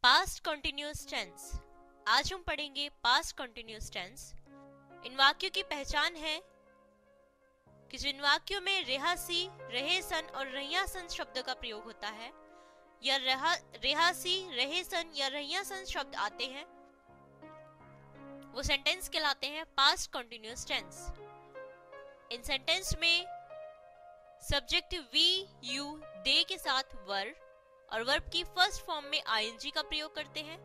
Past continuous tense. आज हम पढ़ेंगे पास्ट कंटिन्यूअस टेंस। इन वाक्यों की पहचान है कि जिन वाक्यों में रेहासी, रहेसन और रहियासन शब्द का प्रयोग होता है या रेहासी, रहेसन या रहियासन शब्द आते हैं वो सेंटेंस कहलाते हैं पास्ट कंटिन्यूअस टेंस। इन सेंटेंस में सब्जेक्ट वी, यू, दे के साथ वर और वर्ब की फर्स्ट फॉर्म में आईएनजी का प्रयोग करते हैं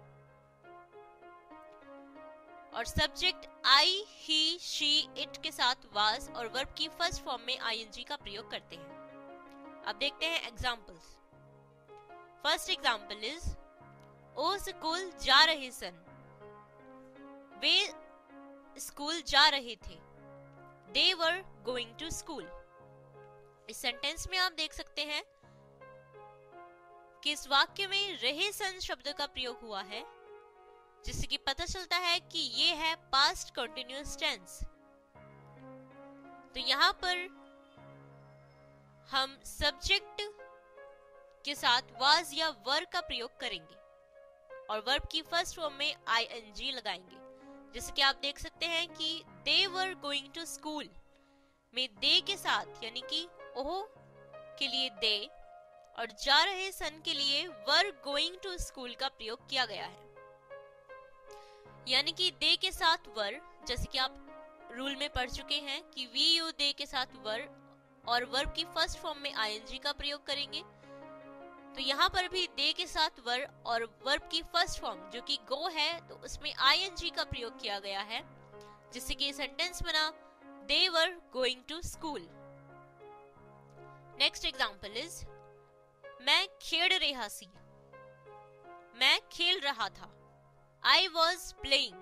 और subject I, he, she, it के साथ वाज और वर्ब की फर्स्ट फॉर्म में आईएनजी का प्रयोग करते हैं। अब देखते हैं एग्जांपल्स। फर्स्ट एग्जांपल इज ओ स्कूल जा रहे सन। वे स्कूल जा रहे थे। They were going to school. इस सेंटेंस में आप देख सकते हैं कि इस वाक्य में रहे सन शब्द का प्रयोग हुआ है, जिससे कि पता चलता है कि ये है पास्ट कंटिन्यूअस टेंस। तो यहां पर हम सब्जेक्ट के साथ वाज या वर का प्रयोग करेंगे और वर्ब की फर्स्ट फॉर्म में आईएनजी लगाएंगे। जैसे कि आप देख सकते हैं कि they were going to school में दे के साथ यानी कि ओह के लिए दे और जा रहे सन के लिए वर गोइंग टू स्कूल का प्रयोग किया गया है। यानी कि दे के साथ वर, जैसे कि आप रूल में पढ़ चुके हैं कि वी, यू, दे के साथ वर और वर्ब की फर्स्ट फॉर्म में आईएनजी का प्रयोग करेंगे। तो यहाँ पर भी दे के साथ वर और वर्ब की फर्स्ट फॉर्म जो कि गो है तो उसमें आईएनजी का प्रयोग किया गया है, जिससे कि सेंटेंस बना they were going to school. Next example is मैं खेल रहा सी। मैं खेल रहा था। I was playing।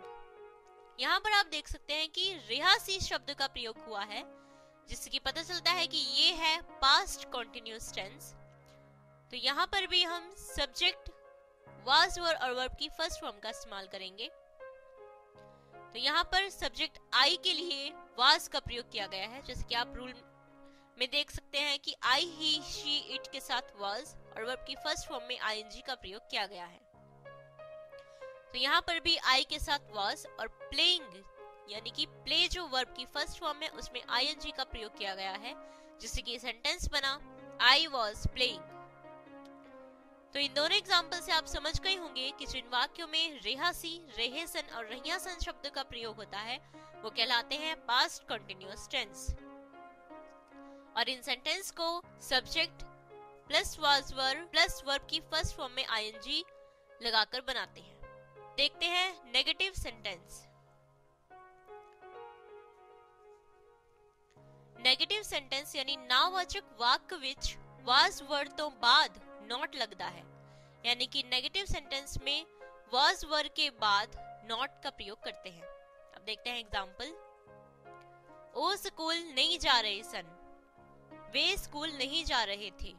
यहाँ पर आप देख सकते हैं कि रेहासी शब्द का प्रयोग हुआ है, जिससे कि पता चलता है कि ये है पास्ट कंटिन्यूअस टेंस। तो यहाँ पर भी हम सब्जेक्ट वाज वर और वर्ब की फर्स्ट फॉर्म का इस्तेमाल करेंगे। तो यहाँ पर सब्जेक्ट आई के लिए वाज का प्रयोग किया गया है, जैसे कि आप रूल में देख सकते हैं कि आई, ही, शी, इट के साथ वाज और वर्ब की फर्स्ट फॉर्म में आईएनजी का प्रयोग किया गया है। तो यहाँ पर भी आई के साथ वाज और प्लेइंग यानी कि प्ले जो वर्ब की फर्स्ट फॉर्म है उसमें आईएनजी का प्रयोग किया गया है, जिससे कि सेंटेंस बना आई वाज प्लेइंग। तो इन दोनों एग्जांपल से आप समझ गए होंगे कि जिन वाक्यों में रेहासी, रहेसन और रहियासन शब्द का प्रयोग होता है वो कहलाते हैं पास्ट कंटिन्यूअस टेंस। और इन सेंटेंस को subject plus was were plus verb की फर्स्ट फॉर्म में आईएनजी लगाकर बनाते हैं। देखते हैं नेगेटिव सेंटेंस। नेगेटिव सेंटेंस यानी नावाचक वाक्य विच वाज वर तो बाद नॉट लगता है, यानी कि नेगेटिव सेंटेंस में वाज वर के बाद नॉट का प्रयोग करते हैं। अब देखते हैं एग्जांपल। ओ स्कूल नहीं जा रहे सन। वे स्कूल नहीं जा रहे थे।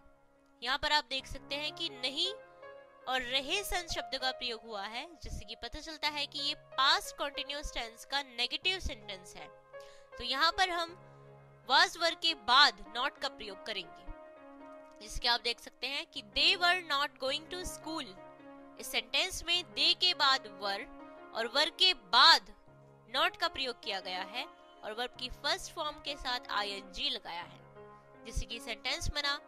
यहाँ पर आप देख सकते हैं कि नहीं और रहे सन शब्द का प्रयोग हुआ है, जिससे कि पता चलता है कि ये पास्ट कंटिन्यूअस टेंस का नेगेटिव सेंटेंस है। तो यहाँ पर हम वाज वर के बाद नॉट का प्रयोग करेंगे, जिसके आप देख सकते हैं कि they were not going to school. इस सेंटेंस में दे के बाद वर और वर के बाद नॉट का प्रयोग किया गया है और वर्ब की फर्स्ट फॉर्म के साथ आईएनजी लगाया है, जिससे कि सेंटेंस बना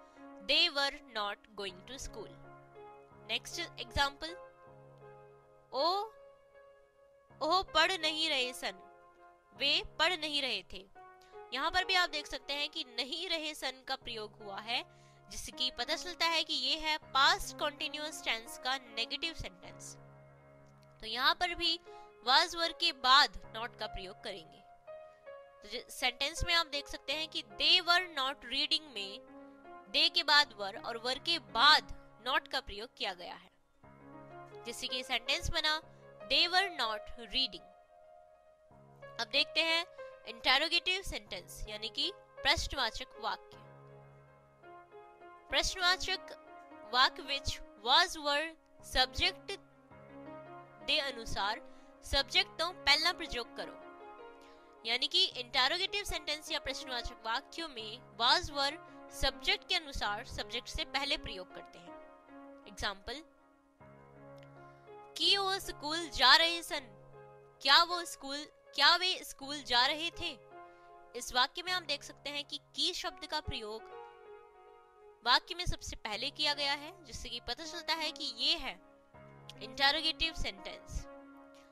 they were not going to school. Next example. Oh पढ़ नहीं रहे सन। वे पढ़ नहीं रहे थे। यहाँ पर भी आप देख सकते हैं कि नहीं रहे सन का प्रयोग हुआ है, जिससे कि पता चलता है कि ये है पास्ट कंटिन्यूअस टेंस का नेगेटिव सेंटेंस। तो यहाँ पर भी वाज वर के बाद नॉट का प्रयोग करेंगे। तो सेंटेंस में आप देख सकते हैं कि दे वर नॉट रीडिंग में दे के बाद वर और वर के बाद नॉट का प्रयोग किया गया है, जिससे कि सेंटेंस बना दे वर नॉट रीडिंग। अब देखते हैं इंटेरोगेटिव सेंटेंस यानी कि प्रश्नवाचक वाक्य। प्रश्नवाचक वाक्य which was were subject they अनुसार सब्जेक्ट तो पहला प्रयोग करो। यानी कि इंटेरोगेटिव सेंटेंस या प्रश्नवाचक वाक्यों में वाज वर सब्जेक्ट के अनुसार सब्जेक्ट से पहले प्रयोग करते हैं। एग्जाम्पल, वो स्कूल जा रहे सन। क्या वे स्कूल जा रहे थे। इस वाक्य में हम देख सकते हैं कि की शब्द का प्रयोग वाक्य में सबसे पहले किया गया है, जिससे कि पता चलता है कि ये है इंटरोगेटिव सेंटेंस।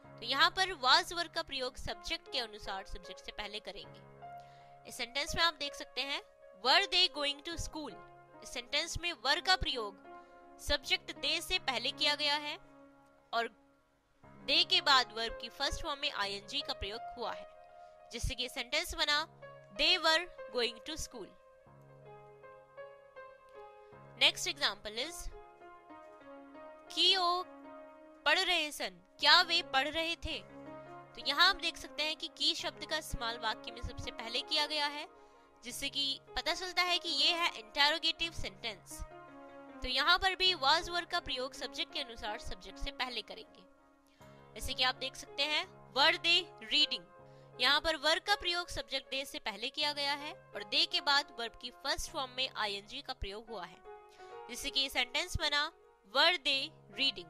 तो यहाँ पर वाज वर्ब का प्रयोग सब्जेक्ट के अनुसार सब्जेक्ट से पहले करेंगे। इस सेंटेंस में आप देख सकते हैं वर दे गोइंग टू स्कूल। इस सेंटेंस में वर का प्रयोग सब्जेक्ट दे से पहले किया गया है और दे के बाद वर्ब की फर्स्ट फॉर्म में आईएनजी का प्रयोग हुआ है, जिससे कि सेंटेंस बना they were going to school. Next example is कि वो पढ़ रहे सन। क्या वे पढ़ रहे थे। तो यहाँ आप देख सकते हैं कि की शब्द का इस्तेमाल वाक्य में सबसे पहले किया गया है, जिससे कि पता चलता है कि ये है इंटरोगेटिव सेंटेंस। तो यहाँ पर भी वाज वर्ब का प्रयोग सब्जेक्ट के अनुसार सब्जेक्ट से पहले करेंगे। जैसे कि आप देख सकते हैं वर दे रीडिंग। यहाँ पर वर्ब का प्रयोग सब्जेक्ट दे से पहले किया गया है और दे के बाद वर्ब की फर्स्ट फॉर्म में आईएनजी का प्रयोग हुआ है, जिससे कि सेंटेंस बना वर दे रीडिंग।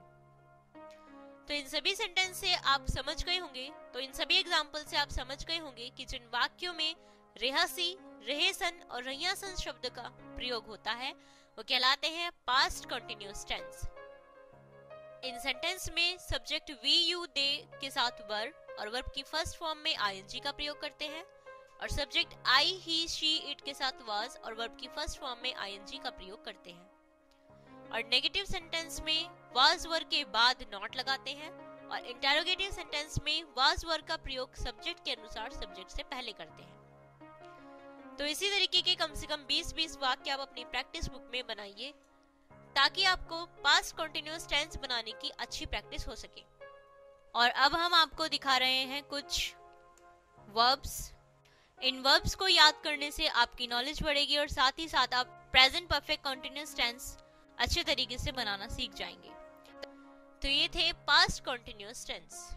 तो इन सभी सेंटेंस से आप समझ गए होंगे, तो इन सभी एग्जाम्पल से आप समझ गए होंगे कि जिन वाक्यों में रेहसी, रहेसन और रहियासन शब्द का प्रयोग होता है वो कहलाते हैं पास्ट कंटिन्यूअस टेंस। इन सेंटेंस में सब्जेक्ट वी यू दे के साथ वर्ब और वर्ब की फर्स्ट फॉर्म में आईएनजी का प्रयोग करते हैं और subject I he she it के साथ वाज और वर्ब की फर्स्ट फॉर्म में आईएनजी का प्रयोग करते हैं। और नेगेटिव सेंटेंस में वाज वर्ब के बाद नॉट लगाते हैं और इंटरोगेटिव सेंटेंस में वाज वर्ब का प्रयोग सब्जेक्ट के अनुसार सब्जेक्ट से पहले करते हैं। तो इसी तरीके के कम से कम 20-20 वाक्य आप अपनी प्रैक्टिस बुक में बनाइए, ताकि आपको पास्ट कंटिन्यूअस टेंस बनाने की अच्छी प्रैक्टिस हो सके। और अब हम आपको दिखा रहे हैं कुछ वर्ब्स। इन वर्ब्स को याद करने से आपकी नॉलेज बढ़ेगी और साथ ही साथ आप प्रेजेंट परफेक्ट कंटिन्यूअस टेंस अच्छे तरीके से बनाना सीख जाएंगे। तो ये थे पास्ट कंटिन्यूअस टेंस।